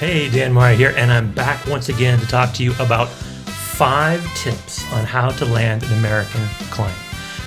Hey, Dan Meyer here, and I'm back once again to talk to you about 5 tips on how to land an American client.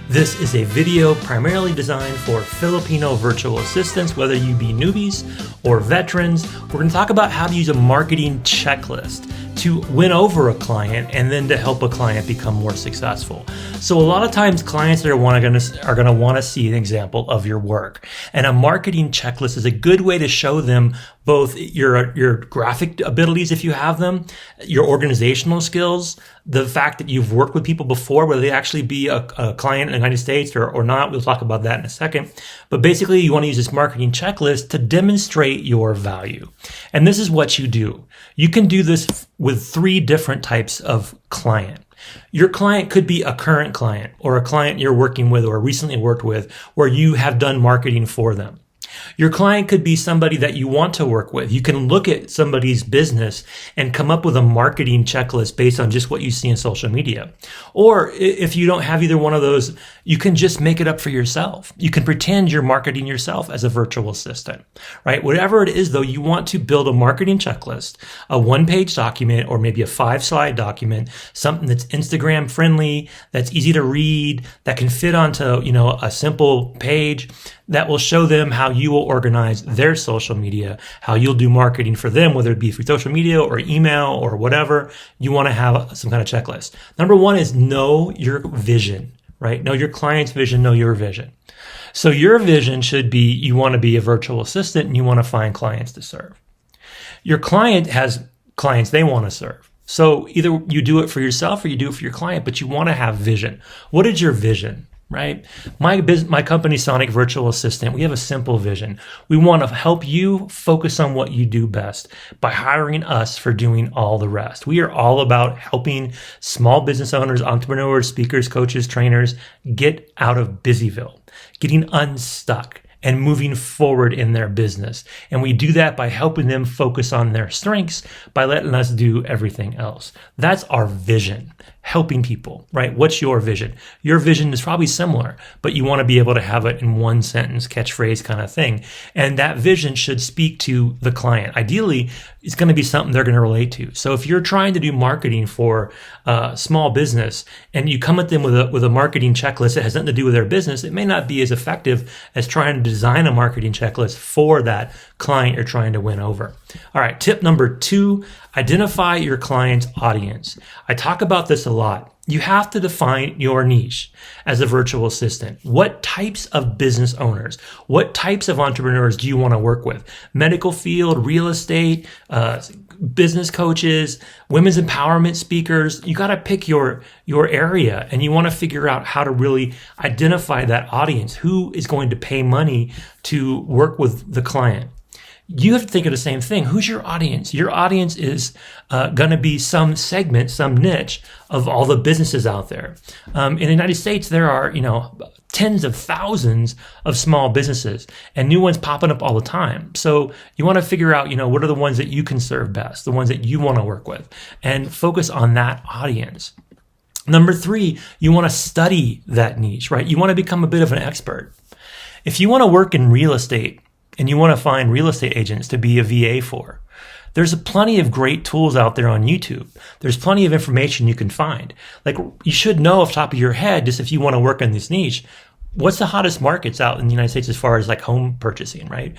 This is a video primarily designed for Filipino virtual assistants, whether you be newbies or veterans. We're going to talk about how to use a marketing checklist to win over a client and then to help a client become more successful. So a lot of times clients are going to want to see an example of your work. And a marketing checklist is a good way to show them both your graphic abilities, if you have them, your organizational skills, the fact that you've worked with people before, whether they actually be a client in the United States or not. We'll talk about that in a second. But basically, you want to use this marketing checklist to demonstrate your value. And this is what you do. You can do this with 3 different types of client. Your client could be a current client or a client you're working with or recently worked with where you have done marketing for them. Your client could be somebody that you want to work with. You can look at somebody's business and come up with a marketing checklist based on just what you see in social media. Or if you don't have either one of those, you can just make it up for yourself. You can pretend you're marketing yourself as a virtual assistant, right? Whatever it is, though, you want to build a marketing checklist, a 1-page document, or maybe a 5-slide document, something that's Instagram friendly, that's easy to read, that can fit onto, a simple page that will show them how you will organize their social media, how you'll do marketing for them, whether it be through social media or email or whatever. You want to have some kind of checklist. Number 1 is know your vision, right? Know your client's vision, know your vision. So your vision should be you want to be a virtual assistant and you want to find clients to serve. Your client has clients they want to serve. So either you do it for yourself or you do it for your client, but you want to have vision. What is your vision? Right? My company, Sonic Virtual Assistant, we have a simple vision. We want to help you focus on what you do best by hiring us for doing all the rest. We are all about helping small business owners, entrepreneurs, speakers, coaches, trainers get out of Busyville, getting unstuck and moving forward in their business. And we do that by helping them focus on their strengths by letting us do everything else. That's our vision, helping people, right? What's your vision? Your vision is probably similar, but you want to be able to have it in 1 sentence, catchphrase kind of thing. And that vision should speak to the client. Ideally, it's going to be something they're going to relate to. So if you're trying to do marketing for a small business and you come at them with a marketing checklist that has nothing to do with their business, it may not be as effective as trying to design a marketing checklist for that client you're trying to win over. All right, tip number 2, identify your client's audience. I talk about this a lot. You have to define your niche as a virtual assistant. What types of business owners, what types of entrepreneurs do you want to work with? Medical field, real estate, business coaches, women's empowerment speakers. You got to pick your area and you want to figure out how to really identify that audience. Who is going to pay money to work with the client? You have to think of the same thing. Who's your audience? Your audience is going to be some segment, some niche of all the businesses out there. In the United States, there are, tens of thousands of small businesses and new ones popping up all the time. So you want to figure out, what are the ones that you can serve best, the ones that you want to work with, and focus on that audience. Number 3, you want to study that niche, right? You want to become a bit of an expert. If you want to work in real estate, and you want to find real estate agents to be a VA for, there's plenty of great tools out there on YouTube. There's plenty of information you can find. Like, you should know off the top of your head, just if you want to work in this niche, what's the hottest markets out in the United States as far as like home purchasing, right?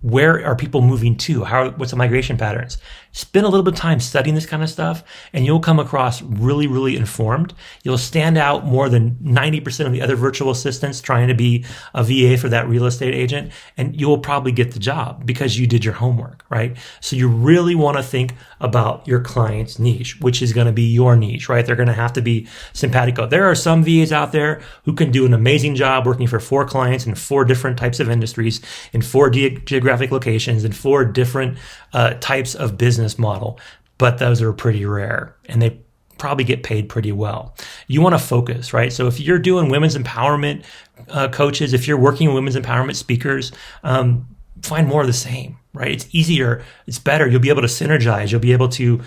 Where are people moving to? What's the migration patterns? Spend a little bit of time studying this kind of stuff and you'll come across really, really informed. You'll stand out more than 90% of the other virtual assistants trying to be a VA for that real estate agent, and you will probably get the job because you did your homework, right? So you really want to think about your client's niche, which is going to be your niche, right? They're going to have to be simpatico. There are some VAs out there who can do an amazing job working for 4 clients in 4 different types of industries, in 4 geographic locations, in 4 different types of business model, but those are pretty rare and they probably get paid pretty well. You want to focus, right? So if you're doing women's empowerment coaches, if you're working with women's empowerment speakers, find more of the same, right? It's easier, it's better. You'll be able to synergize. You'll be able to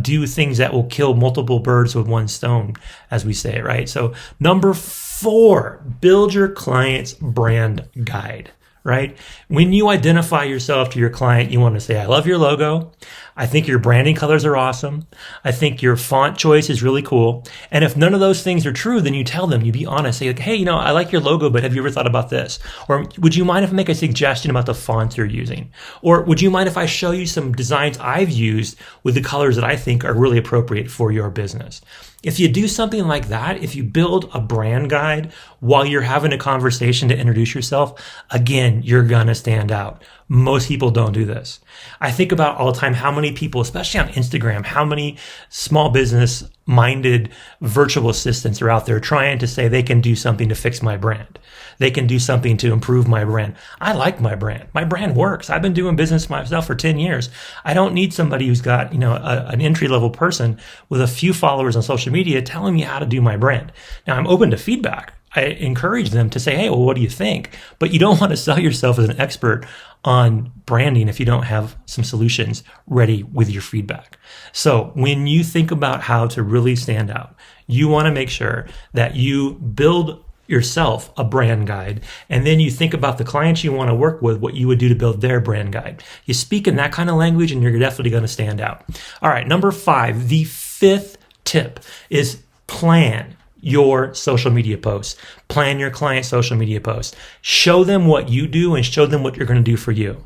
do things that will kill multiple birds with one stone, as we say, right? So number 4, build your client's brand guide, right? When you identify yourself to your client, you want to say, I love your logo. I think your branding colors are awesome. I think your font choice is really cool. And if none of those things are true, then you tell them, you be honest, say like, hey, I like your logo, but have you ever thought about this? Or would you mind if I make a suggestion about the fonts you're using? Or would you mind if I show you some designs I've used with the colors that I think are really appropriate for your business? If you do something like that, if you build a brand guide while you're having a conversation to introduce yourself, again, you're going to stand out. Most people don't do this. I think about all the time how many people, especially on Instagram, how many small business minded virtual assistants are out there trying to say they can do something to fix my brand. They can do something to improve my brand. I like my brand. My brand works. I've been doing business myself for 10 years. I don't need somebody who's got, an entry-level person with a few followers on social media telling me how to do my brand. Now, I'm open to feedback. I encourage them to say, hey, well, what do you think? But you don't want to sell yourself as an expert on branding if you don't have some solutions ready with your feedback. So when you think about how to really stand out, you want to make sure that you build yourself a brand guide, and then you think about the clients you want to work with, what you would do to build their brand guide. You speak in that kind of language and you're definitely going to stand out. All right, number 5, the 5th tip is plan your social media posts. Plan your client's social media posts. Show them what you do and show them what you're going to do for you.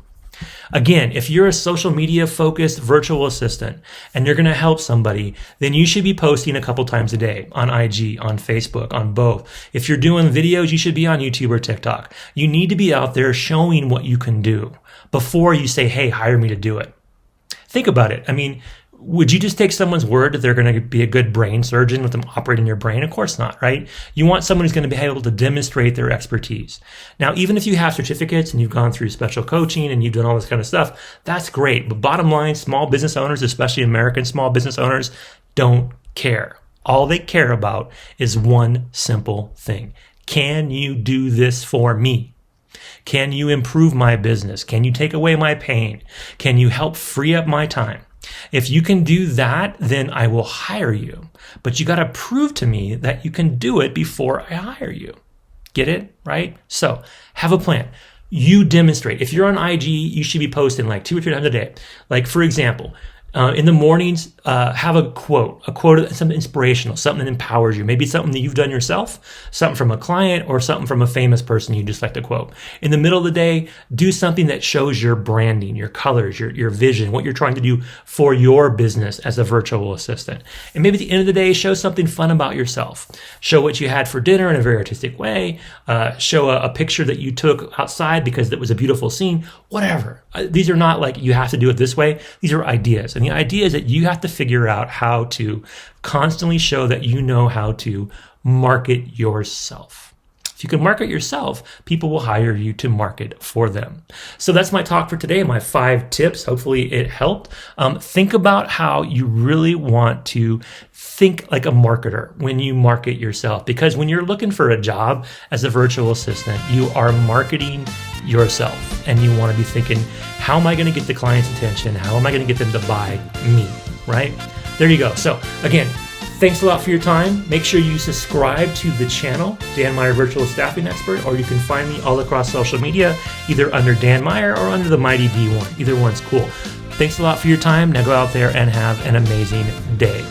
Again, if you're a social media focused virtual assistant and you're going to help somebody, then you should be posting a couple times a day on IG, on Facebook, on both. If you're doing videos, you should be on YouTube or TikTok. You need to be out there showing what you can do before you say, hey, hire me to do it. Think about it. Would you just take someone's word that they're going to be a good brain surgeon with them operating your brain? Of course not, right? You want someone who's going to be able to demonstrate their expertise. Now, even if you have certificates and you've gone through special coaching and you've done all this kind of stuff, that's great. But bottom line, small business owners, especially American small business owners, don't care. All they care about is one simple thing. Can you do this for me? Can you improve my business? Can you take away my pain? Can you help free up my time? If you can do that, then I will hire you. But you got to prove to me that you can do it before I hire you. Get it? Right? So have a plan. You demonstrate. If you're on IG, you should be posting like 2 or 3 times a day. Like, for example, in the mornings, have a quote, something inspirational, something that empowers you. Maybe something that you've done yourself, something from a client, or something from a famous person you just like to quote. In the middle of the day, do something that shows your branding, your colors, your vision, what you're trying to do for your business as a virtual assistant. And maybe at the end of the day, show something fun about yourself. Show what you had for dinner in a very artistic way. Show a picture that you took outside because it was a beautiful scene. Whatever. These are not like you have to do it this way. These are ideas. And the idea is that you have to figure out how to constantly show that you know how to market yourself. If you can market yourself, people will hire you to market for them. So that's my talk for today, my 5 tips. Hopefully it helped. Think about how you really want to think like a marketer when you market yourself. Because when you're looking for a job as a virtual assistant, you are marketing yourself. And you want to be thinking, how am I going to get the client's attention? How am I going to get them to buy me? Right? There you go. So again, thanks a lot for your time. Make sure you subscribe to the channel, Dan Meyer Virtual Staffing Expert, or you can find me all across social media, either under Dan Meyer or under the Mighty D1. Either one's cool. Thanks a lot for your time. Now go out there and have an amazing day.